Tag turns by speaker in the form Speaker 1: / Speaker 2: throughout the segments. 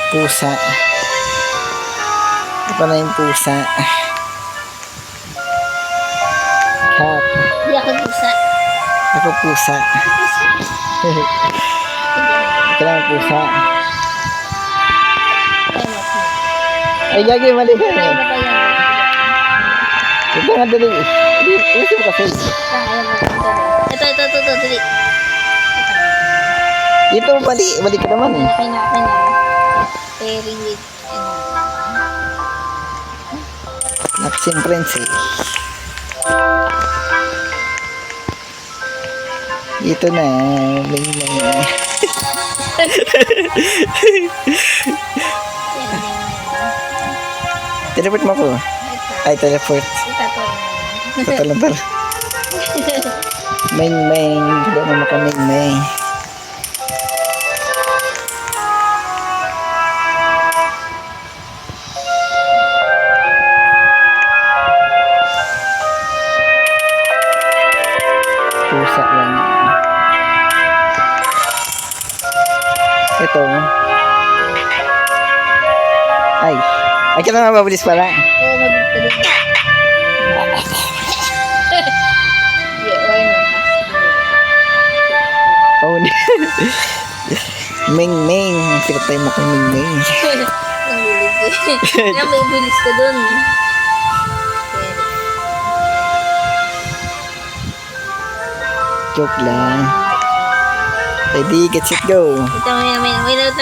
Speaker 1: Pusa. Ito pa na yung pusa. Cat.
Speaker 2: Hindi ako pusa.
Speaker 1: Ako pusa. Ito lang ang pusa. Ay, gagawin mali ka
Speaker 2: Kaya
Speaker 1: eh.
Speaker 2: na ba yan?
Speaker 1: Ito nga dali. Ito mo kasi.
Speaker 2: Ito, dali.
Speaker 1: Ito mali. Mali ka naman eh.
Speaker 2: Okay na. Pairing with,
Speaker 1: Lapsing Prince eh. Ito na. May. Teleport mo ko. Ay, teleport. Tatalon. Meng. Hindi mo ka Meng. Pusa lang. Ito. Ay ka na mababilis pala.
Speaker 2: Oo, magdali.
Speaker 1: Oh, Meng. Pinatay mo kong Meng.
Speaker 2: Kaya may bilis ka dun.
Speaker 1: Joke lang. Ready, get set, go.
Speaker 2: Ito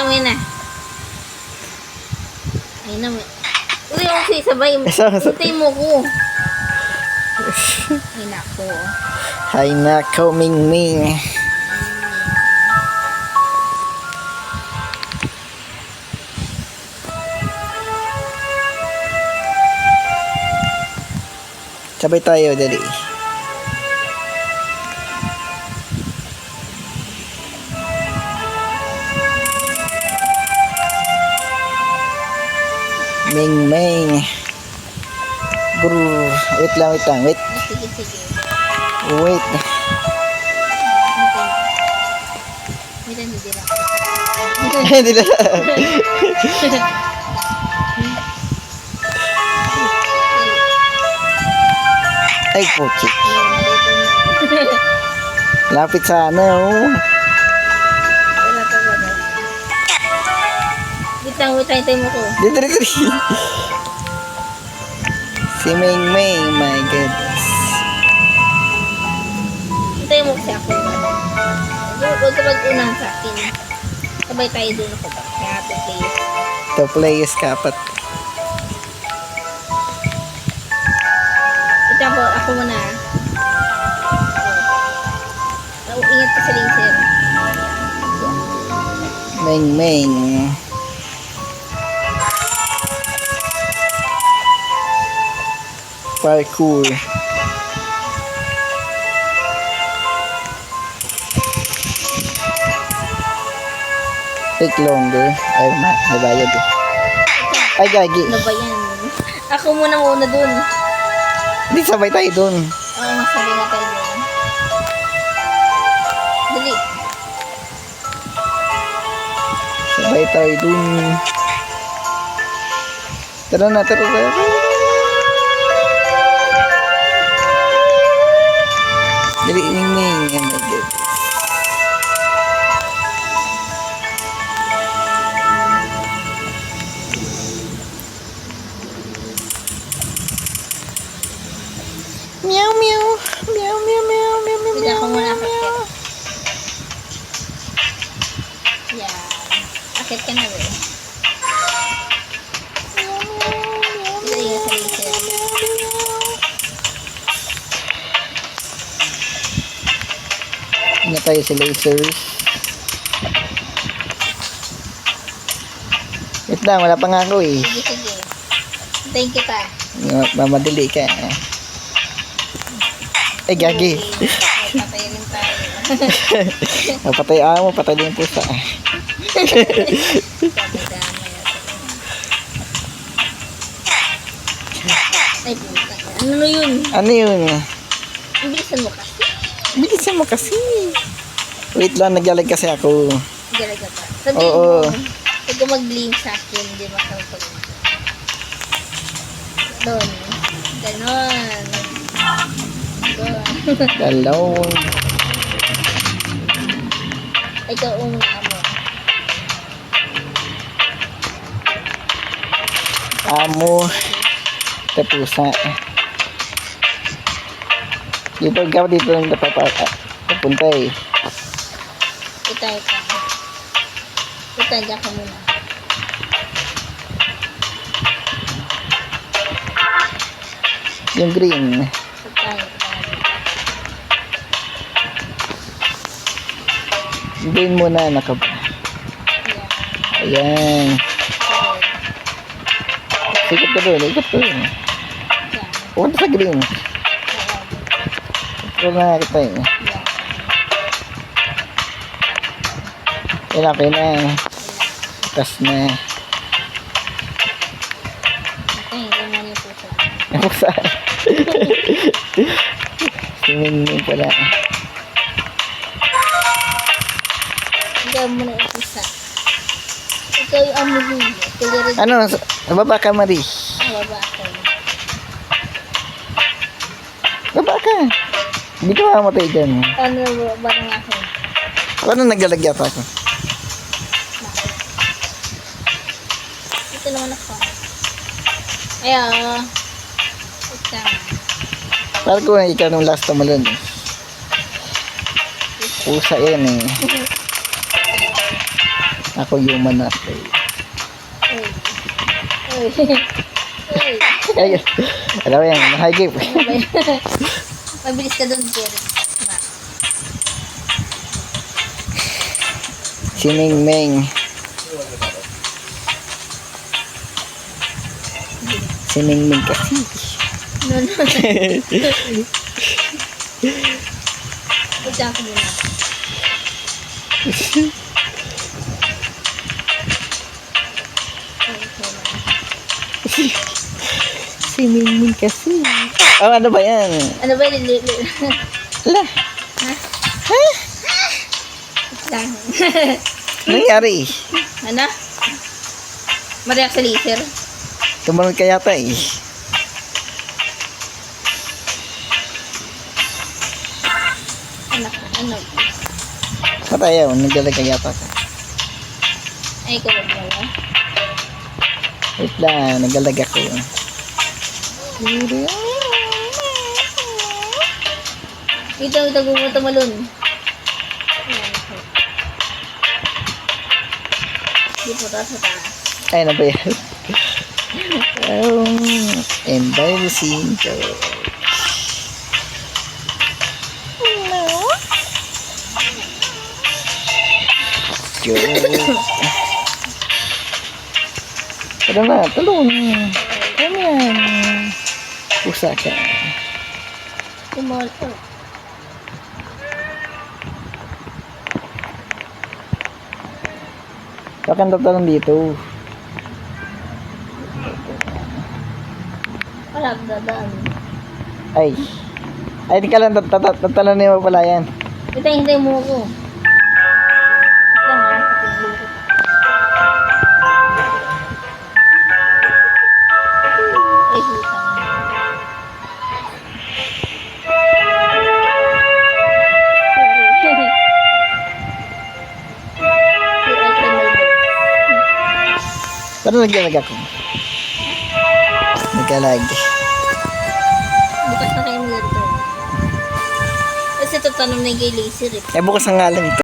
Speaker 2: mo na. Ayun na. Uy, ako sabay. Hintay mo ko. Ay, nako.
Speaker 1: Hay nako, Meng. Sabay tayo, dali. Meng. Brr. Wait lang.
Speaker 2: Sige.
Speaker 1: Wait. Hindi lang. Ay, puchi. Lapit sana, oh.
Speaker 2: Wait lang, hintay mo ko.
Speaker 1: Dito. Si Meng, my goodness.
Speaker 2: Hintay mo kasi ako. Huwag ka mag-unang sa akin. Sabay tayo doon ako ba? Kaya happy place.
Speaker 1: The players kapat.
Speaker 2: Ito po, ako muna. Ingat ka sa laser.
Speaker 1: Meng. Parkour. Take longer. Ay, nabayad eh. Ay, gagi.
Speaker 2: Ano ba yan? Ako muna dun.
Speaker 1: Hindi, sabay tayo dun.
Speaker 2: Oo, masabi na tayo dun. Dali.
Speaker 1: Sabay tayo dun. Tara na. Dali, Meng. Oh my God. Meow.
Speaker 2: Hindi ako muna akit. Yeah. Akit ka na ba eh? Dali ka sa laser.
Speaker 1: Ingat tayo sa lasers. Wait lang, wala pa nga ako eh.
Speaker 2: Sige. Hintayin kita.
Speaker 1: Mamadali ka. Ay, gagi.
Speaker 2: Patay rin tayo.
Speaker 1: Patay mo, patay din yung pusa.
Speaker 2: Ay, puta. Ano yun?
Speaker 1: Ano yun?
Speaker 2: Ang bilisan mo kasi.
Speaker 1: Bilisan mo kasi. Wait lang, naglalag kasi ako.
Speaker 2: Galaga pa. Sabihin
Speaker 1: Oo.
Speaker 2: mo. Huwag ka mag-lean sa akin, di ba? Doon. Ganon. Doon.
Speaker 1: Dalawang.
Speaker 2: Ikaw ang amo.
Speaker 1: Amo. Tapusa. Dito ikaw dito lang papunta eh.
Speaker 2: Itay ka. Itay ka muna.
Speaker 1: Yung green.
Speaker 2: Itay ka.
Speaker 1: Green muna nakap.
Speaker 2: Ayan.
Speaker 1: Ayan. Ikot ka doon. Ikot doon.
Speaker 2: Ayan.
Speaker 1: Pupunta sa green. Ito na kita eh. Ayan. Okay na. Tas na.
Speaker 2: Okay, ganyan yung puso.
Speaker 1: Ako sa... Singin pala.
Speaker 2: Ikaw muna isa. Ikaw yung amo mo. Kulirin.
Speaker 1: Ano? Baba ka, Marie.
Speaker 2: Baba ako.
Speaker 1: Baba ka. Hindi ka mamamatay dyan.
Speaker 2: Ano ba ng ako?
Speaker 1: Paano naglalagya pa ako?
Speaker 2: Ito naman ako. Ayan. Ito.
Speaker 1: Parang ko ikaw nung last tamalon eh. Pusa yan eh. Ako human na.
Speaker 2: Uy. Uy. Uy.
Speaker 1: Ay, alam mo yan, mahigip.
Speaker 2: Mabilis ka doon, Jerry.
Speaker 1: Si Ming Ming. Si Ming Ming kasi.
Speaker 2: No, no. Punta ako muna.
Speaker 1: Si Ming Ming kasi. Oh, ano ba yan?
Speaker 2: Ano ba yun?
Speaker 1: Ala,
Speaker 2: Lang.
Speaker 1: nangyari?
Speaker 2: Ano? Mariak sa laser?
Speaker 1: Tumalon ka yata eh.
Speaker 2: Anak, ano?
Speaker 1: Patayaw, naglalagay yata ka.
Speaker 2: Ay, ikaw ba wala?
Speaker 1: Wait lang, naglalag ako.
Speaker 2: Ito, tumalon. Di po taas sa taas.
Speaker 1: Ay, ano ba yan? Embarrassing ko. Tara na, talon. Ano yan? Pusa ka.
Speaker 2: Tumalon.
Speaker 1: Bakit ang tatalon dito?
Speaker 2: Wala, dadaan.
Speaker 1: Ay. Ay, di ka lang tatalon mo pala yan.
Speaker 2: Hintay mo ako. Ito lang, ha? Ay, hutang.
Speaker 1: Paano naglalag ako? Naglalag.
Speaker 2: Bukas na kayo nito. Kasi ito tanong na yung laser eh.
Speaker 1: Eh, bukas ang nga lang ito.